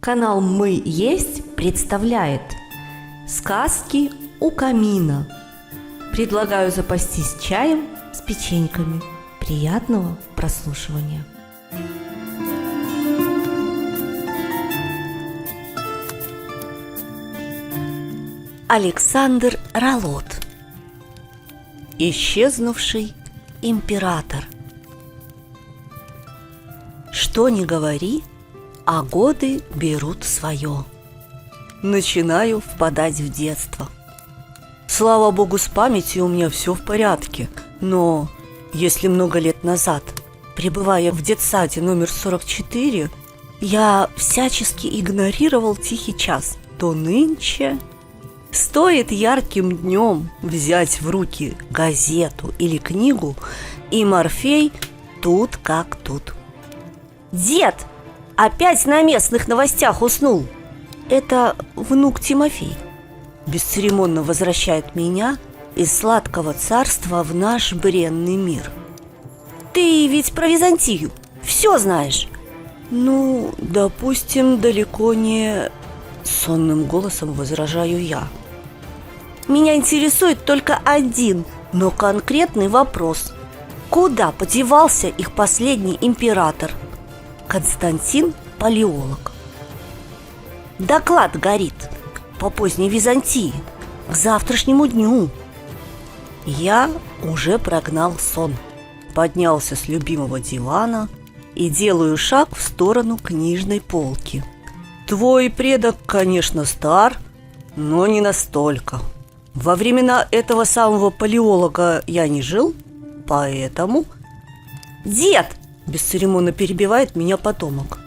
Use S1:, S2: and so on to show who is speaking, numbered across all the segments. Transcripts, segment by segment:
S1: Канал «Мы есть» представляет сказки у камина. Предлагаю запастись чаем с печеньками. Приятного прослушивания. Александр Ролот. Исчезнувший император. Что ни говори, а годы берут свое. Начинаю впадать в детство. Слава богу, с памятью у меня все в порядке. Но если много лет назад, пребывая в детсаде номер 44, я всячески игнорировал тихий час, то нынче стоит ярким днем взять в руки газету или книгу, и Морфей тут как тут. «Дед, опять на местных новостях уснул!» Это внук Тимофей бесцеремонно возвращает меня из сладкого царства в наш бренный мир. «Ты ведь про Византию все знаешь!» «Ну, допустим, далеко не...» Сонным голосом возражаю я. «Меня интересует только один, но конкретный вопрос. Куда подевался их последний император? Константин Палеолог. Доклад горит по поздней Византии к завтрашнему дню». Я уже прогнал сон, поднялся с любимого дивана и делаю шаг в сторону книжной полки. Твой предок, конечно, стар, но не настолько. Во времена этого самого Палеолога я не жил, поэтому... «Дед!» – бесцеремонно перебивает меня потомок.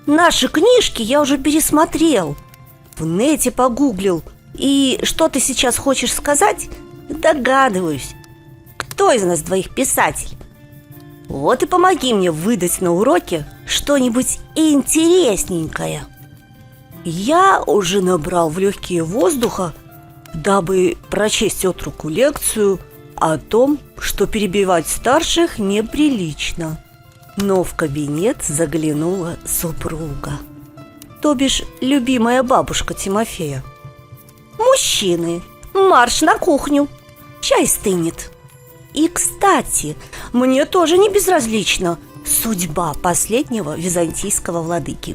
S1: «Наши книжки я уже пересмотрел, в нете погуглил. И что ты сейчас хочешь сказать? Догадываюсь. Кто из нас двоих писатель? Вот и помоги мне выдать на уроке что-нибудь интересненькое». Я уже набрал в легкие воздуха, дабы прочесть от руку лекцию о том, что перебивать старших неприлично. Но в кабинет заглянула супруга, то бишь любимая бабушка Тимофея. «Мужчины, марш на кухню, чай стынет. И, кстати, мне тоже не безразлична судьба последнего византийского владыки».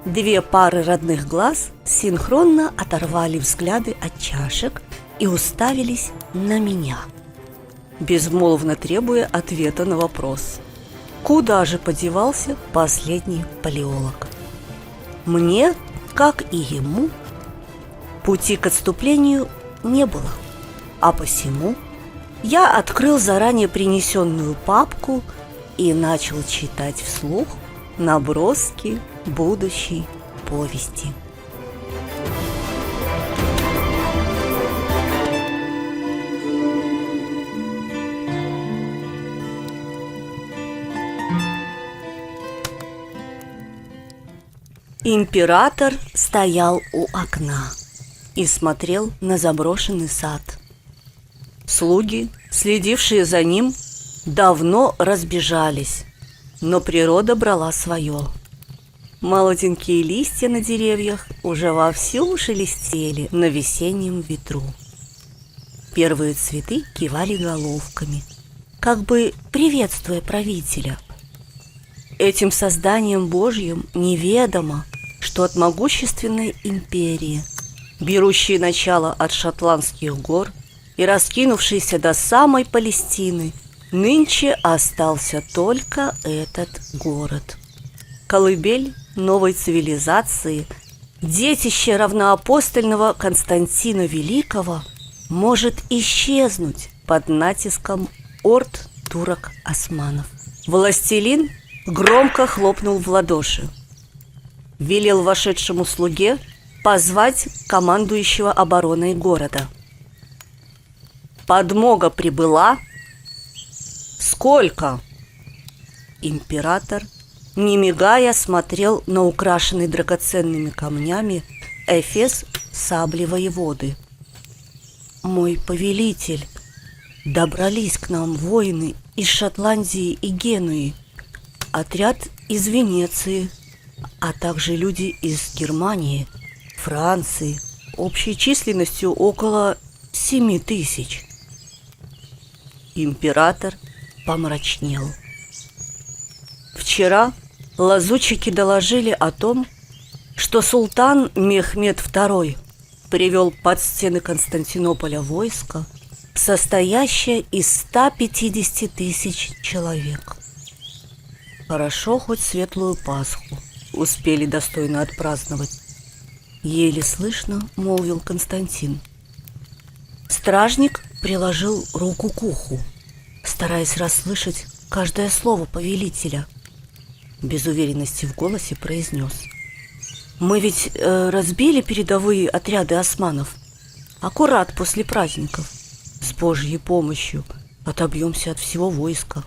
S1: Две пары родных глаз синхронно оторвали взгляды от чашек и уставились на меня, безмолвно требуя ответа на вопрос: куда же подевался последний Палеолог? Мне, как и ему, пути к отступлению не было, а посему я открыл заранее принесенную папку и начал читать вслух наброски будущей повести. Император стоял у окна и смотрел на заброшенный сад. Слуги, следившие за ним, давно разбежались, но природа брала свое. Молоденькие листья на деревьях уже вовсю шелестели на весеннем ветру. Первые цветы кивали головками, как бы приветствуя правителя. Этим созданием Божьим неведомо, что от могущественной империи, берущей начало от шотландских гор и раскинувшейся до самой Палестины, нынче остался только этот город. Колыбель новой цивилизации, детище равноапостольного Константина Великого, может исчезнуть под натиском орд турок-османов. Властелин громко хлопнул в ладоши, велел вошедшему слуге позвать командующего обороной города. «Подмога прибыла?» «Сколько?» Император, не мигая, смотрел на украшенный драгоценными камнями эфес сабли воеводы. мой повелитель, добрались к нам воины из Шотландии и Генуи, отряд из Венеции, а также люди из Германии, Франции, общей численностью около 7000. Император помрачнел. Вчера лазутчики доложили о том, что султан Мехмед II привел под стены Константинополя войско, состоящее из 150 000 человек. Хорошо, хоть Светлую Пасху успели достойно отпраздновать. Еле слышно молвил Константин. Стражник приложил руку к уху, стараясь расслышать каждое слово повелителя. Без уверенности в голосе произнес: «Мы ведь разбили передовые отряды османов. Аккурат после праздников. С Божьей помощью отобьемся от всего войска».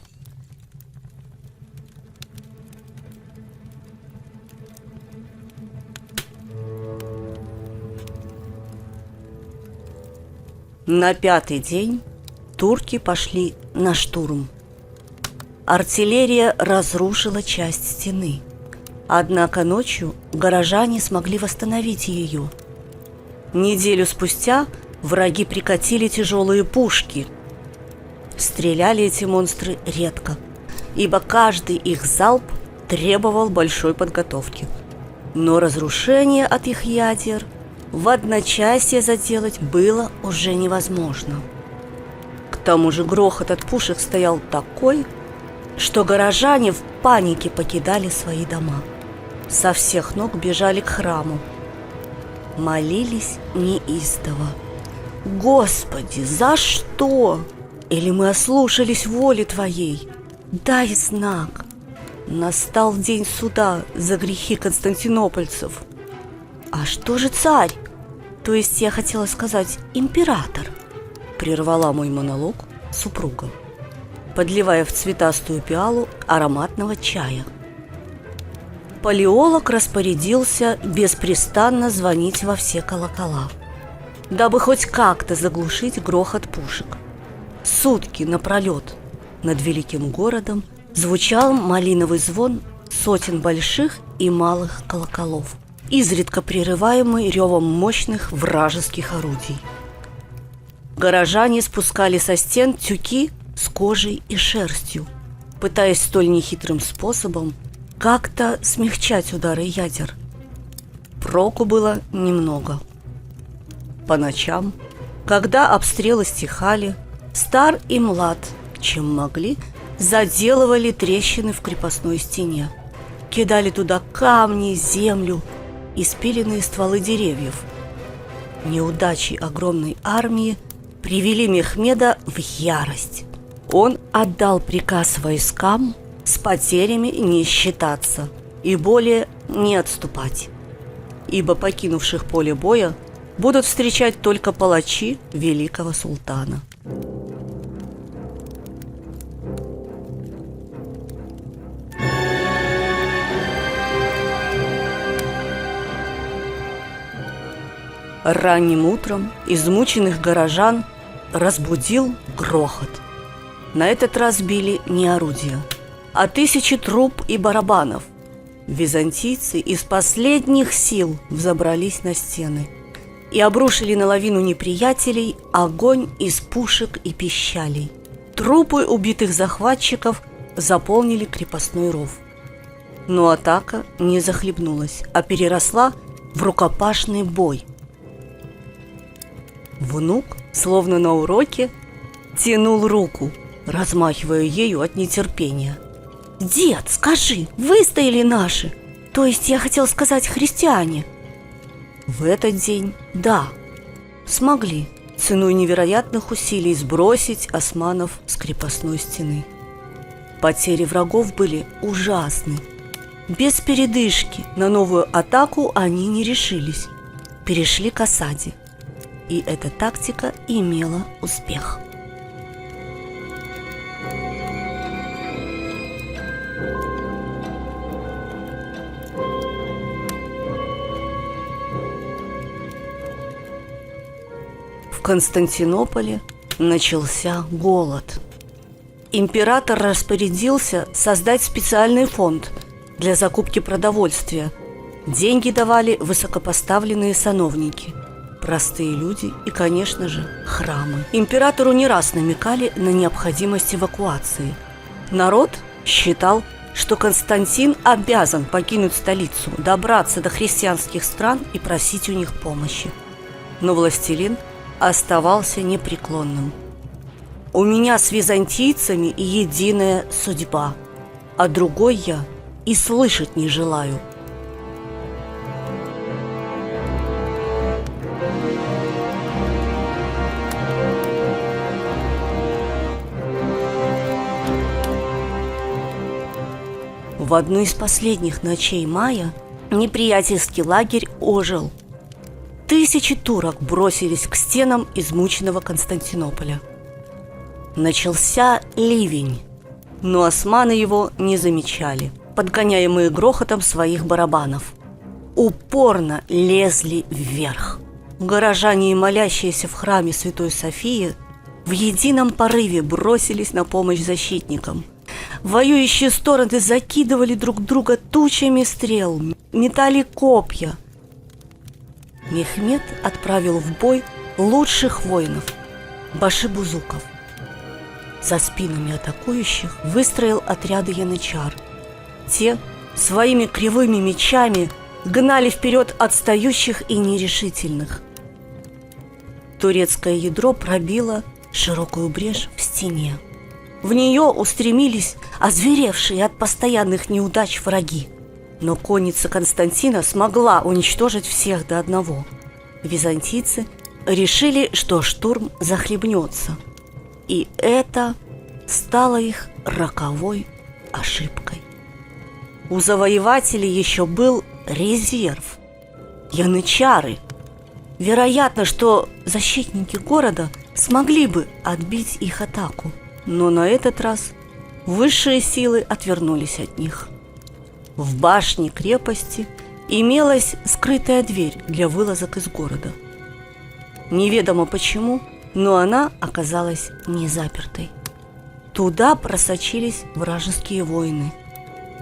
S1: На 5-й день турки пошли на штурм. Артиллерия разрушила часть стены, однако ночью горожане смогли восстановить ее. Неделю спустя враги прикатили тяжелые пушки. Стреляли эти монстры редко, ибо каждый их залп требовал большой подготовки. Но разрушение от их ядер в одночасье заделать было уже невозможно. К тому же грохот от пушек стоял такой, что горожане в панике покидали свои дома. Со всех ног бежали к храму. Молились неистово: «Господи, за что? Или мы ослушались воли Твоей? Дай знак. Настал день суда за грехи константинопольцев». «А что же царь? То есть я хотела сказать император?» Прервала мой монолог супруга, подливая в цветастую пиалу ароматного чая. Палеолог распорядился беспрестанно звонить во все колокола, дабы хоть как-то заглушить грохот пушек. Сутки напролет над великим городом звучал малиновый звон сотен больших и малых колоколов, изредка прерываемый ревом мощных вражеских орудий. Горожане спускали со стен тюки с кожей и шерстью, пытаясь столь нехитрым способом как-то смягчать удары ядер. Проку было немного. По ночам, когда обстрелы стихали, стар и млад, чем могли, заделывали трещины в крепостной стене, кидали туда камни, землю и спиленные стволы деревьев. Неудачи огромной армии привели Мехмеда в ярость. Он отдал приказ войскам с потерями не считаться и более не отступать, ибо покинувших поле боя будут встречать только палачи великого султана. Ранним утром измученных горожан разбудил грохот. На этот раз били не орудия, а тысячи труб и барабанов. Византийцы из последних сил взобрались на стены и обрушили на лавину неприятелей огонь из пушек и пищалей. Трупы убитых захватчиков заполнили крепостной ров. Но атака не захлебнулась, а переросла в рукопашный бой. Внук, словно на уроке, тянул руку, размахивая ею от нетерпения. «Дед, скажи, выстояли наши? То есть я хотел сказать христиане?» В этот день, да, смогли ценой невероятных усилий сбросить османов с крепостной стены. Потери врагов были ужасны. Без передышки на новую атаку они не решились, перешли к осаде. И эта тактика имела успех. В Константинополе начался голод. Император распорядился создать специальный фонд для закупки продовольствия. Деньги давали высокопоставленные сановники, простые люди и, конечно же, храмы. Императору не раз намекали на необходимость эвакуации. Народ считал, что Константин обязан покинуть столицу, добраться до христианских стран и просить у них помощи. Но властелин оставался непреклонным. «У меня с византийцами единая судьба, а другой я и слышать не желаю». В одну из последних ночей мая неприятельский лагерь ожил. Тысячи турок бросились к стенам измученного Константинополя. Начался ливень, но османы его не замечали, подгоняемые грохотом своих барабанов. Упорно лезли вверх. Горожане и молящиеся в храме Святой Софии в едином порыве бросились на помощь защитникам. Воюющие стороны закидывали друг друга тучами стрел, метали копья. Мехмед отправил в бой лучших воинов – башибузуков. За спинами атакующих выстроил отряды янычар. Те своими кривыми мечами гнали вперед отстающих и нерешительных. Турецкое ядро пробило широкую брешь в стене. В нее устремились озверевшие от постоянных неудач враги. Но конница Константина смогла уничтожить всех до одного. Византийцы решили, что штурм захлебнется. И это стало их роковой ошибкой. У завоевателей еще был резерв – янычары. Вероятно, что защитники города смогли бы отбить их атаку. Но на этот раз высшие силы отвернулись от них. В башне крепости имелась скрытая дверь для вылазок из города. Неведомо почему, но она оказалась не запертой. Туда просочились вражеские воины.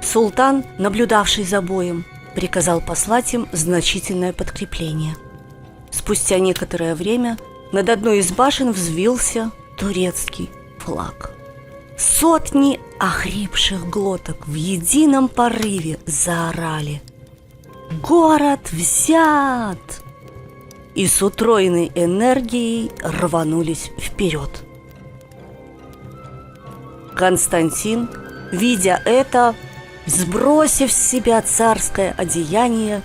S1: Султан, наблюдавший за боем, приказал послать им значительное подкрепление. Спустя некоторое время над одной из башен взвился турецкий флаг. Сотни охрипших глоток в едином порыве заорали: «Город взят!» И с утроенной энергией рванулись вперед. Константин, видя это, сбросив с себя царское одеяние,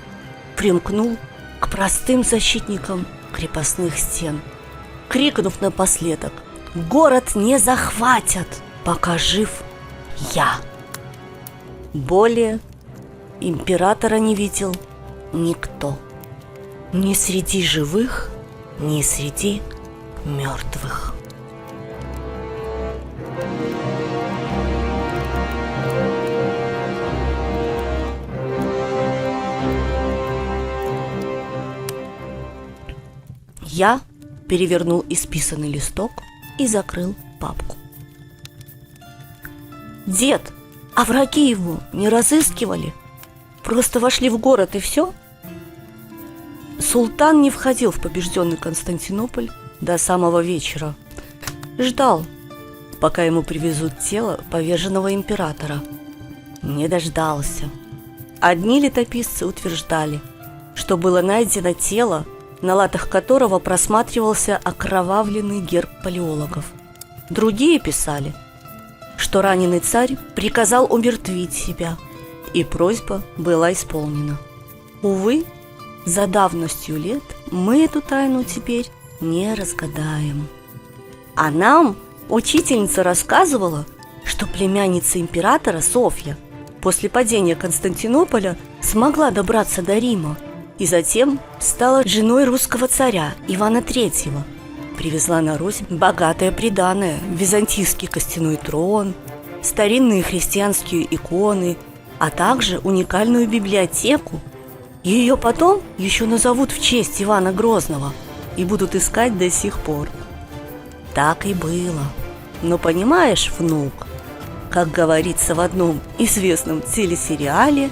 S1: примкнул к простым защитникам крепостных стен, крикнув напоследок: «Город не захватят, пока жив я!» Более императора не видел никто. Ни среди живых, ни среди мертвых. Я перевернул исписанный листок и закрыл папку. «Дед, а враги его не разыскивали? Просто вошли в город и все?» Султан не входил в побежденный Константинополь до самого вечера. Ждал, пока ему привезут тело поверженного императора. Не дождался. Одни летописцы утверждали, что было найдено тело, на латах которого просматривался окровавленный герб палеологов. Другие писали, что раненый царь приказал умертвить себя, и просьба была исполнена. Увы, за давностью лет мы эту тайну теперь не разгадаем. А нам учительница рассказывала, что племянница императора Софья после падения Константинополя смогла добраться до Рима и затем стала женой русского царя Ивана III. Привезла на Русь богатое приданое: византийский костяной трон, старинные христианские иконы, а также уникальную библиотеку. Ее потом еще назовут в честь Ивана Грозного. и будут искать до сих пор. Так и было. Но понимаешь, внук, как говорится в одном известном телесериале,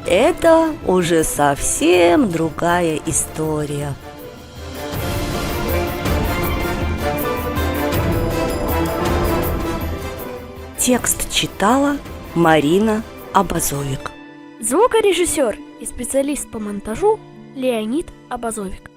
S1: это уже совсем другая история. Текст читала Марина Абазовик.
S2: Звукорежиссер и специалист по монтажу Леонид Абазовик.